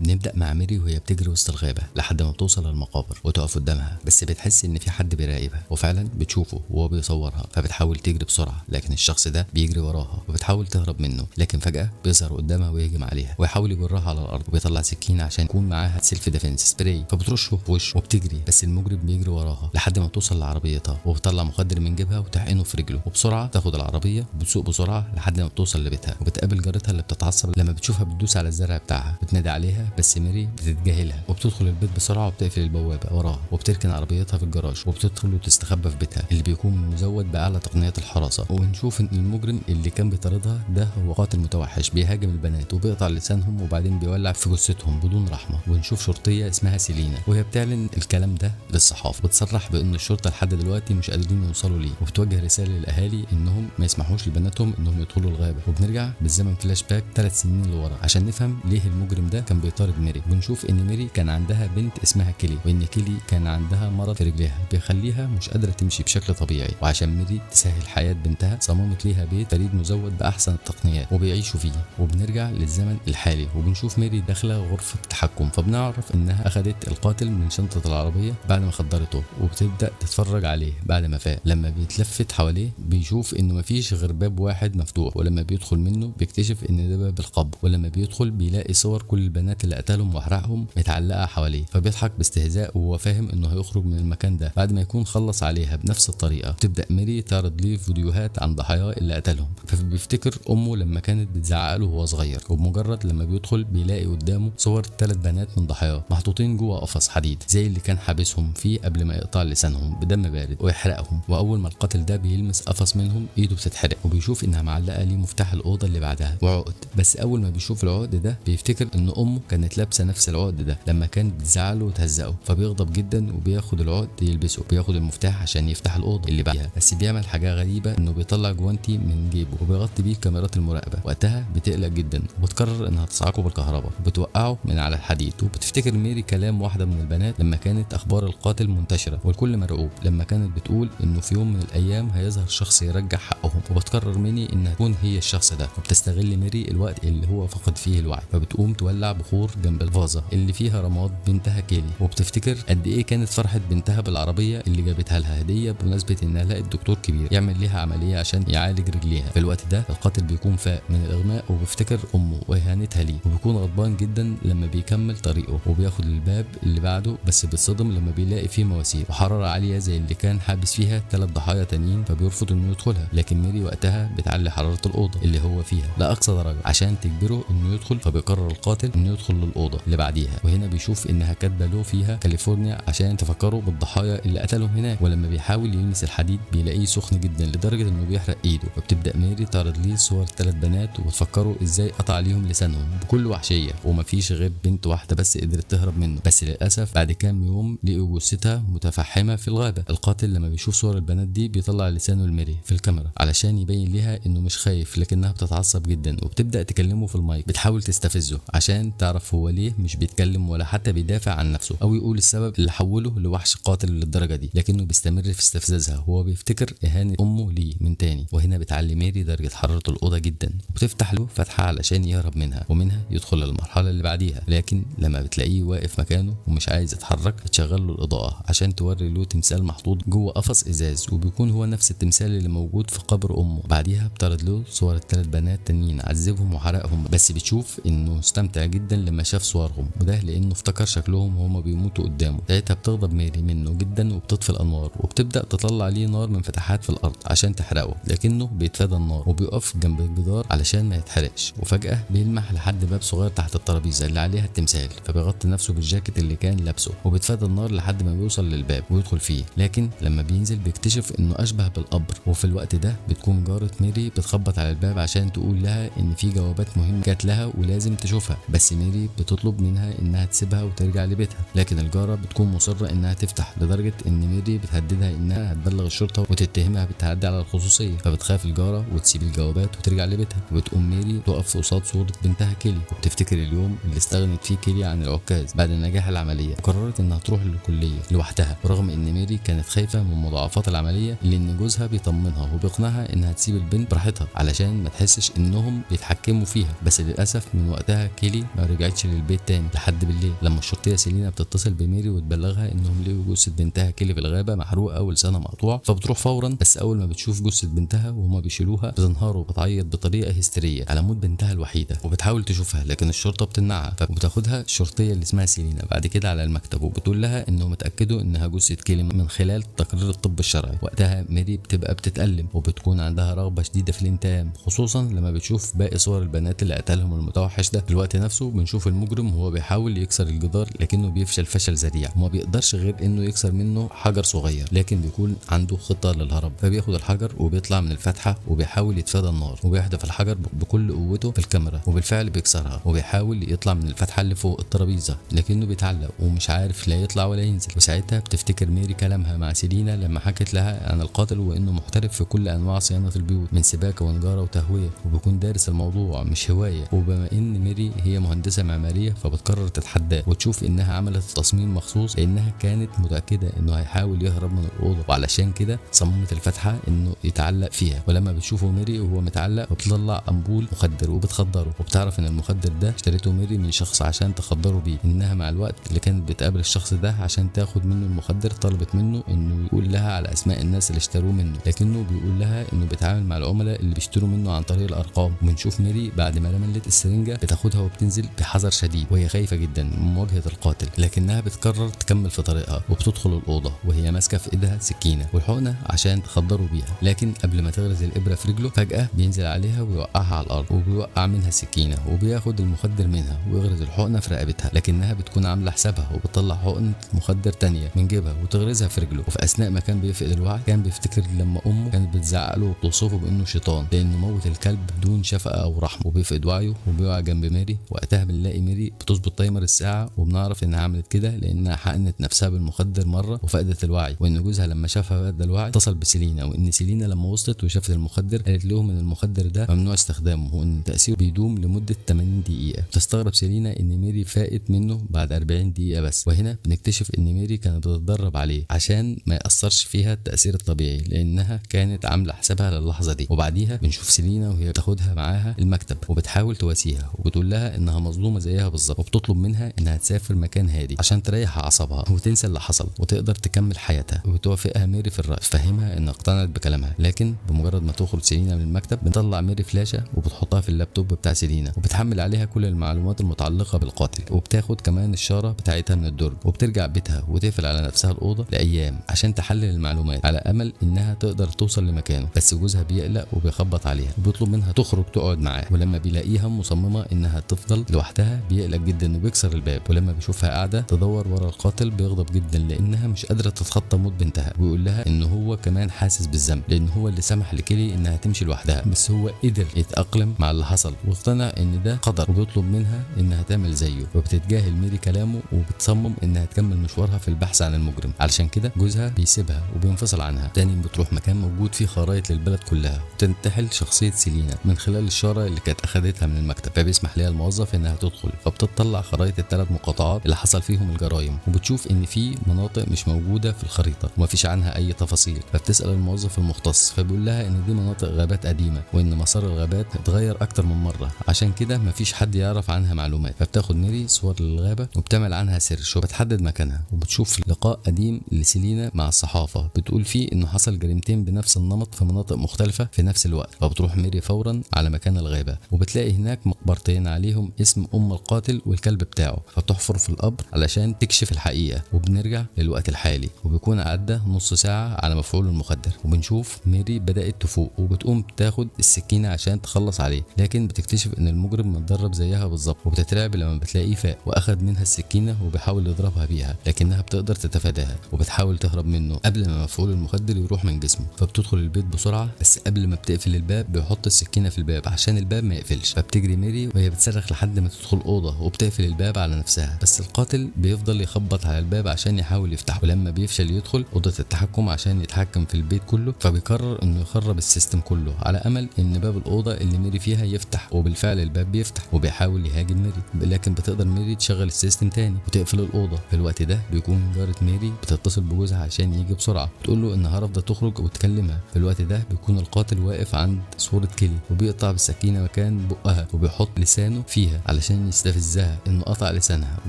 بنبدأ مع ميري وهي بتجري وسط الغابة لحد ما بتوصل للمقابر وتقف قدامها، بس بتحس ان في حد بيراقبها، وفعلا بتشوفه وهو بيصورها، فبتحاول تجري بسرعة لكن الشخص ده بيجري وراها وبتحاول تهرب منه، لكن فجأة بيظهر قدامها ويهجم عليها ويحاول يجرها على الأرض، وبيطلع سكينة عشان يكون معاها سيلف ديفنس سبراي، فبترشه في وشه وبتجري، بس المجرم بيجري وراها لحد ما توصل لعربيتها وبتطلع مخدر من جيبها وتحقنه في رجله، وبسرعة تاخد العربية وبتسوق بسرعة لحد ما بتوصل لبيتها، وبتقابل جارتها اللي بتتعصب لما بتشوفها بتدوس على الزرع بتاعها، بتنادي عليها بس ميري بتتجاهلها وبتدخل البيت بسرعة وبتقفل البوابة وراها وبتركن عربيتها في الجراج وبتدخل وتستخبى في بيتها اللي بيكون مزود بأعلى تقنيات الحراسة، ونشوف ان المجرم اللي كان بيطاردها ده هو قاتل متوحش بيهاجم البنات وبيقطع لسانهم وبعدين بيولع في جثتهم بدون رحمة، ونشوف شرطية اسمها سيلينا وهي بتعلن الكلام ده للصحافة، بتصرح بان الشرطة لحد دلوقتي مش قادرين يوصلوا ليه، وبتوجه رسالة للأهالي انهم ما يسمحوش لبناتهم انهم يدخلوا الغابة، وبنرجع بالزمن فلاش باك 3 سنين لورا عشان نفهم ليه المجرم ده كان بيطارد ميري، ونشوف ان ميري كان عندها بنت اسمها كيلي، وان كيلي كان عندها مرض في رجليها بيخليها مش قادرة تمشي بشكل طبيعي، وعشان ميري تسهل حياة بنتها صممت ليها بيت فريد مزود بأحسن التقنيات وبيعيشوا فيه، وبنرجع للزمن الحالي وبنشوف ميري داخلة غرفة تحكم، فبنعرف انها اخذت القاتل من شنطة العربية بعد ما خدرته وبتبدأ تتفرج عليه بعد ما فاق، لما بيتلفت حواليه بيشوف انه مفيش غير باب واحد مفتوح، ولما بيدخل منه بيكتشف ان ده باب القبر، ولما بيدخل بيلاقي صور كل البنات اللي قتلهم واحرقهم متعلقة حواليه، فبيضحك باستهزاء وهو فاهم انه هيخرج من المكان ده بعد ما يكون خلص عليها بنفس الطريقة. تبدأ ميري تعرض ليه فيديوهات عن ضحاياه اللي قتلهم، فبيفتكر امه لما كانت بتزعق له وهو صغير، وبمجرد لما بيدخل بيلاقي قدامه صور 3 بنات من ضحاياه محطوطين جوه قفص حديد زي اللي كان حابسهم فيه قبل ما يقطع لسانهم بدم بارد ويحرقهم، واول ما القاتل ده بيلمس قفص منهم ايده بتتحرق، وبيشوف انها معلقه ليه مفتاح الاوضه اللي بعدها وعقد، بس اول ما بيشوف العقد ده بيفتكر ان امه كانت لابسه نفس العقد ده لما كانت بتزعله وتهزقه، فبيغضب جدا وبياخد العقد يلبسه، بياخد المفتاح عشان يفتح الاوضه اللي بعدها، بس بيعمل حاجه غريبه انه بيطلع جوانتي من جيبه وبيغطي بيه كاميرات المراقبه، وقتها بتقلق جدا وبتقرر انها تصعقه بالكهرباء وبتوقعه من على الحديد، وبتفتكر ميري كلام واحده من البنات لما كانت اخبار القاتل منتشره والكل مرعوب لما كانت بتقول انه في يوم من الايام هيظهر شخص يرجع حقهم، وبتقرر ميري انها تكون هي الشخص ده، وبتستغل ميري الوقت اللي هو فقد فيه الوعي، فبتقوم تولع بخور جنب الفازه اللي فيها رماد بنتها كيلي، وبتفتكر قد ايه كانت فرحه بنتها بالعربيه اللي جابتها لها هديه بمناسبه انها لقت دكتور كبير يعمل ليها عمليه عشان يعالج رجليها. في الوقت ده القاتل بيكون فاق من الاغماء وبيفتكر امه واهانتها ليه، وبيكون غضبان جدا لما بيكمل طريقه وبياخد الباب اللي بعده، بس بيتصدم لما بيلاقي فيه مواسير وحراره عاليه زي اللي كان حابس فيها 3 ضحايا تانيين، فبيرفض انه يدخلها، لكن ميري وقتها بتعلي حراره الاوضه اللي هو فيها لاقصى درجه عشان تجبره انه يدخل، فبيقرر القاتل انه يدخل للاوضه اللي بعديها، وهنا بيشوف انها كاتبه له فيها كاليفورنيا عشان تفكره بالضحايا اللي قتلهم هناك، ولما بيحاول يلمس الحديد بيلاقيه سخن جدا لدرجه انه بيحرق ايده، وبتبدا ميري تعرض ليه صور 3 بنات وبتفكره ازاي قطع عليهم لسانهم بكل وحشيه، ومفيش غير بنت واحده بس قدرت تهرب منه، بس للاسف بعد كام يوم لقوا جثتها متفحمه في الغابه. القاتل لما بيشوف صور البنات دي بيطلع لسانه لميري في الكاميرا علشان يبين ليها انه مش خايف، لكنها بتتعصب جدا وبتبدا تكلمه في المايك، بتحاول تستفزه عشان تعرف هو ليه مش بيتكلم ولا حتى بيدافع عن نفسه او يقول السبب اللي حوله لوحش قاتل للدرجه دي، لكنه بيستمر في استفزازها وهو بيفتكر اهانه امه ليه من تاني، وهنا بتعلي ميري درجه حراره الاوضه جدا وبتفتح له فتحه علشان يهرب منها، ومنها يدخل للمرحله اللي بعديها، لكن لما بتلاقيه واقف مكانه ومش عايز يتحرك بتشغل له الاضاءه عشان توري له تمثال محطوط جوه قفص ازاز، وبيكون هو نفس التمثال اللي موجود في قبر امه. بعديها بتعرض له صور ال3 بنات تانيين عذبهم وحرقهم، بس بتشوف انه استمتع جدا لما شاف صورهم، وده لانه افتكر شكلهم وهما بيموتوا قدامه. ساعتها بتغضب ميري منه جدا وبتطفي الانوار وبتبدا تطلع عليه نار من فتحات في الارض عشان تحرقه، لكنه بيتفادى النار وبيقف جنب الجدار علشان ما يتحرقش، وفجاه بيلمح لحد باب صغير تحت الترابيزه اللي عليها التمثال، فبيغطي نفسه بالجاكيت اللي كان لابسه وبيتفادى النار لحد ما بيوصل للباب ويدخل فيه، لكن لما بينزل بيكتشف انه اشبه بالقبر، وفي الوقت ده بتكون جارة ميري بتخبط على الباب عشان تقول لها ان في جوابات مهمه جات لها ولازم تشوفها، بس ميري بتطلب منها انها تسيبها وترجع لبيتها، لكن الجاره بتكون مصره انها تفتح، لدرجه ان ميري بتهددها انها هتبلغ الشرطه وتتهمها بالتعدي على الخصوصيه، فبتخاف الجاره وتسيب الجوابات وترجع لبيتها، وبتقوم ميري تقف قصاد صوره بنتها كيلي وبتفتكر اليوم اللي استغنت فيه كيلي عن العكاز بعد نجاح العمليه، وقررت انها تروح للكليه لوحدها، ورغم ان ميري كانت خايفه من مضاعفات العمليه اللي ان جوزها بيطمنها وبيقنعها انها تسيب البنت براحتها علشان ما تحسش انهم بيتحكموا فيها، بس للاسف من وقتها كيلي ما رجعتش رجعتش للبيت تاني لحد بالليل لما الشرطيه سيلينا بتتصل بميري وتبلغها انهم لقوا جثه بنتها كيلي في الغابه محروقه ولسانها مقطوع، فبتروح فورا. بس اول ما بتشوف جثه بنتها وهما بيشيلوها بتنهار وبتعيط بطريقه هستيريه على موت بنتها الوحيده، وبتحاول تشوفها لكن الشرطه بتمنعها، فبتاخدها الشرطيه اللي اسمها سيلينا بعد كده على المكتب وبتقول لها انهم اتاكدوا انها جثه كيلي من خلال تقرير الطب الشرعي. وقتها ميري بتبقى بتتألم وبتكون عندها رغبه شديده في الانتقام، خصوصا لما بتشوف باقي صور البنات اللي قتلهم المتوحش ده. في الوقت نفسه بنشوف المجرم وهو بيحاول يكسر الجدار لكنه بيفشل فشل ذريع وما بيقدرش غير انه يكسر منه حجر صغير، لكن بيكون عنده خطه للهرب، فبياخد الحجر وبيطلع من الفتحه وبيحاول يتفادى النار وبيحدف الحجر بكل قوته في الكاميرا وبالفعل بيكسرها وبيحاول يطلع من الفتحه اللي فوق الترابيزه لكنه بيتعلق ومش عارف لا يطلع ولا ينزل. وساعتها بتفتكر ميري كلامها مع سيلينا لما حكت لها عن القاتل وانه محترف في كل انواع صيانه البيوت من سباكه ونجاره وتهويه وبيكون دارس الموضوع مش هوايه. وبما ان ميري هي مهندسه معماريه فبتقرر تتحداه وتشوف انها عملت التصميم مخصوص لانها كانت متاكده انه هيحاول يهرب من الاوضه، وعلشان كده صممت الفتحه انه يتعلق فيها. ولما بتشوفه ميري وهو متعلق بتطلع امبول مخدر وبتخدره، وبتعرف ان المخدر ده اشتريته ميري من شخص عشان تخدره بيه. انها مع الوقت اللي كانت بتقابل الشخص ده عشان تاخد منه المخدر طلبت منه انه يقول لها على اسماء الناس اللي اشتروه منه، لكنه بيقول لها انه بيتعامل مع العملاء اللي بيشتروا منه عن طريق الارقام. وبنشوف ميري بعد ما ملت السرنجه بتاخدها وبتنزل بحذر شديد وهي خايفه جدا من مواجهه القاتل، لكنها بتقرر تكمل في طريقها وبتدخل الاوضه وهي ماسكه في ايدها سكينه والحقنه عشان تخدره بيها. لكن قبل ما تغرز الابره في رجله فجاه بينزل عليها ويوقعها على الارض وبيوقع منها السكينه وبياخد المخدر منها ويغرز الحقنه في رقبتها، لكنها بتكون عامله حسابها وبتطلع حقنه مخدر تانية من جيبها وتغرزها في رجله. وفي اثناء ما كان بيفقد الوعي كان بيفتكر لما امه كانت بتزعق له وبتوصفه بانه شيطان لانه موت الكلب بدون شفقه او رحمه، وبيفقد وعيه وبيقع جنب ميري. وقتها بنلاقي ميري بتظبط تايمر الساعه وبنعرف انها عملت كده لانها حقنت نفسها بالمخدر مره وفقدت الوعي، وان جوزها لما شافها فقد الوعي اتصل بسيلينا، وان سيلينا لما وصلت وشافت المخدر قالت لهم ان المخدر ده ممنوع استخدامه وان تاثيره بيدوم لمده 80 دقيقه. تستغرب سيلينا ان ميري فاقت منه بعد 40 دقيقه بس، وهنا بنكتشف ان ميري كانت بتتدرب عليه عشان ما ياثرش فيها التاثير الطبيعي لانها كانت عامله حسابها للحظه دي. وبعديها بنشوف سيلينا وهي بتاخدها معاها المكتب وبتحاول تواسيها وبتقول لها انها مظلومه زيها بالظبط، وبتطلب منها انها تسافر مكان هادي عشان تريح اعصابها وتنسى اللي حصل وتقدر تكمل حياتها. وبتوافقها ميري في الرأي، تفهمها ان اقتنعت بكلامها. لكن بمجرد ما تخرج سيلينا من المكتب بتطلع ميري فلاشه وبتحطها في اللابتوب بتاع سيلينا وبتحمل عليها كل المعلومات المتعلقه بالقاتل، وبتاخد كمان الشاره بتاعتها من الدرج وبترجع بيتها وتقفل على نفسها الاوضه لايام عشان تحلل المعلومات على امل انها تقدر توصل لمكانه. بس جوزها بيقلق وبيخبط عليها وبيطلب منها تخرج تقعد معاه، ولما بيلاقيها مصممه انها تفضل لوحدها بيقلق جدا وبيكسر الباب. ولما بيشوفها قاعده تدور ورا القاتل بيغضب جدا لانها مش قادره تتخطى موت بنتها، ويقول لها ان هو كمان حاسس بالذنب لان هو اللي سمح لكيلي انها تمشي لوحدها، بس هو قدر يتاقلم مع اللي حصل واقتنع ان ده قدر وبيطلب منها انها تعمل زيه. وبتتجاهل ميري كلامه وبتصمم انها تكمل مشوارها في البحث عن المجرم، علشان كده جوزها بيسيبها وبينفصل عنها. تاني بتروح مكان موجود فيه خرائط للبلد كلها وتنتحل شخصيه سيلينا من خلال الشاره اللي كانت اخدتها من المكتب، فبيسمح لها الموظف انها تدخل، فبتطلع خرائط الثلاث مقاطعات اللي حصل فيهم الجرائم وبتشوف ان في مناطق مش موجوده في الخريطه ومفيش عنها اي تفاصيل. فبتسال الموظف المختص فبيقول لها ان دي مناطق غابات قديمه وان مسار الغابات اتغير اكتر من مره عشان كده مفيش حد يعرف عنها معلومات. فبتاخد ميري صور للغابه وبتعمل عنها سيرش وبتحدد مكانها، وبتشوف لقاء قديم لسيلينا مع الصحافه بتقول فيه انه حصل جريمتين بنفس النمط في مناطق مختلفه في نفس الوقت. فبتروح ميري فورا على مكان الغابه وبتلاقي هناك مقبرتين عليهم اسم ام القاتل والكلب بتاعه، فتحفر في القبر علشان تكشف الحقيقه. وبنرجع للوقت الحالي وبيكون عدى نص ساعه على مفعول المخدر، وبنشوف ميري بدات تفوق وبتقوم تاخد السكينه عشان تخلص عليه، لكن بتكتشف ان المجرم متدرب زيها بالظبط وبتترعب لما بتلاقيه فاق واخد منها السكينه وبيحاول يضربها بيها، لكنها بتقدر تتفاداها وبتحاول تهرب منه قبل ما مفعول المخدر يروح من جسمه. فبتدخل البيت بسرعه بس قبل ما بتقفل الباب بيحط السكينه في الباب عشان الباب ما يقفلش. فبتجري ميري وهي بتصرخ لحد ما تدخل اوضه وبتقفل الباب على نفسها، بس القاتل بيفضل يخبط على الباب عشان يحاول يفتحه، ولما بيفشل يدخل اوضه التحكم عشان يتحكم في البيت كله. فبيقرر انه يخرب السيستم كله على امل ان باب الاوضه اللي ميري فيها يفتح، وبالفعل الباب بيفتح وبيحاول يهاجم ميري، لكن بتقدر ميري تشغل السيستم تاني وتقفل الاوضه. في الوقت ده بيكون جاره ميري بتتصل بجوزها عشان يجي بسرعه، بتقول له انها رافضه تخرج وتكلمها. في الوقت ده بيكون القاتل واقف عند صوره كيلي وبيقطع بالسكينه مكان بقها وبيحط لسانه فيها علشان عشان يستفزها انه قطع لسانها،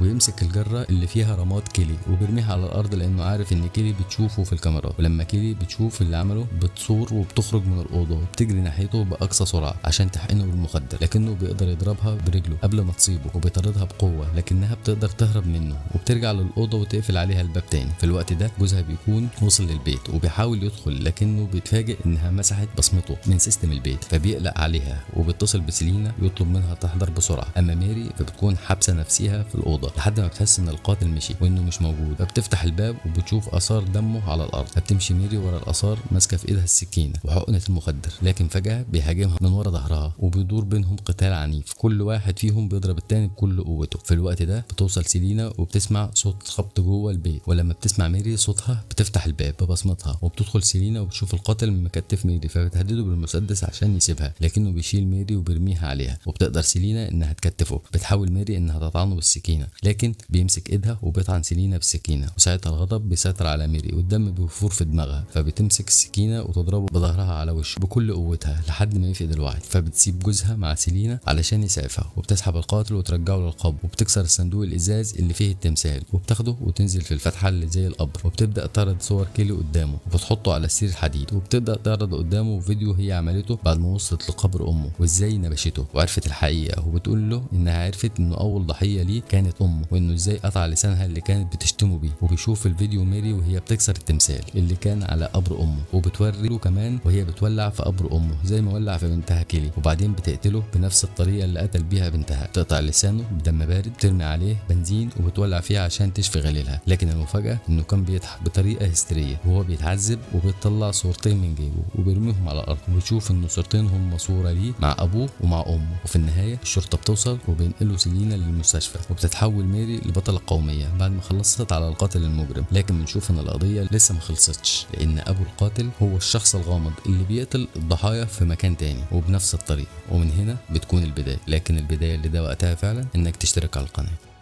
ويمسك الجره اللي فيها رماد كيلي وبيرميها على الارض لانه عارف ان كيلي بتشوفه في الكاميرات. ولما كيلي بتشوف اللي عمله بتصور وبتخرج من الاوضه وبتجري ناحيته باقصى سرعه عشان تحقنه بالمخدر، لكنه بيقدر يضربها برجله قبل ما تصيبه وبيطاردها بقوه، لكنها بتقدر تهرب منه وبترجع للاوضه وتقفل عليها الباب تاني. في الوقت ده جوزها بيكون وصل للبيت وبيحاول يدخل، لكنه بيتفاجئ انها مسحت بصمته من سيستم البيت، فبيقلق عليها وبيتصل بسيلينا ويطلب منها تحضر بسرعه. اما ماري فبتكون حابسه نفسها في الاوضه لحد ما بتحس ان القاتل مشي وانه مش موجود، فبتفتح الباب وبتشوف اثار دمه على الارض، فبتمشي ماري ورا الاثار ماسكه في ايدها السكينه وحقنه المخدر، لكن فجاه بيهاجمها من ورا ظهرها وبيدور بينهم قتال عنيف، كل واحد فيهم بيضرب التاني بكل قوته. في الوقت ده بتوصل سيلينا وبتسمع صوت خبط جوه البيت، ولما بتسمع ماري صوتها بتفتح الباب ببصمتها وبتدخل سيلينا وبتشوف القاتل مكتف ماري، فبتهدده بالمسدس عشان يسيبها، لكنه بيشيل ماري وبيرميها عليها، وبتقدر سيلينا انها تكتفه. بتحاول ماري انها تطعنه بالسكينه، لكن بيمسك ايدها وبيطعن سيلينا بالسكينه، وساعتها الغضب بيسيطر على ماري والدم بيفور في دماغها، فبتمسك السكينه وتضربه بظهرها على وشه بكل قوتها لحد ما يفقد الوعي. فبتسيب جوزها مع سيلينا علشان يسعفها، وبتسحب القاتل وترجعه للقبر، وبتكسر الصندوق الازاز اللي فيه التمثال وبتاخده وتنزل في الفتحه اللي زي القبر، وبتبدا تعرض صور كيلي قدامه وبتحطه على السير الحديد، وبتبدا تعرض قدامه فيديو هي عملته بعد ما وصلت لقبر امه وازاي نبشته وعرفت الحقيقه، وبتقول له انها عرفت انه اول ضحيه ليه كانت امه، وانه ازاي قطع لسانها اللي كانت بتشتمه بيه. وبيشوف الفيديو ماري وهي بتكسر التمثال اللي كان على قبر امه، وبتوري له كمان وهي بتولع في قبر امه زي ما ولع في بنتها كيلي، وبعدين بتقتله بنفس الطريقه اللي قتل بيها بنتها، تقطع لسانه بدم بارد، ترمي عليه بنزين وبتولع فيه عشان تشفي غليلها. لكن المفاجاه انه كان بيضحك بطريقه هستيريه وهو بيتعذب، وبيطلع صورتين من جيبه وبيرميهم على الارض، وبتشوف انه صورتين هم صوره ليه مع ابوه ومع امه. وفي النهايه الشرطه بتوصل وبينقلوا سيلينا للمستشفى، وبتتحول ماري لبطله قوميه بعد ما خلصت على القاتل المجرم. لكن بنشوف ان القضيه لسه ما خلصتش، لان ابو القاتل هو الشخص الغامض اللي بيقتل الضحايا في مكان تاني وبنفس الطريقه، ومن هنا بتكون البدايه. لكن البدايه اللي ده وقتها فعلا انك تشترك على القناه.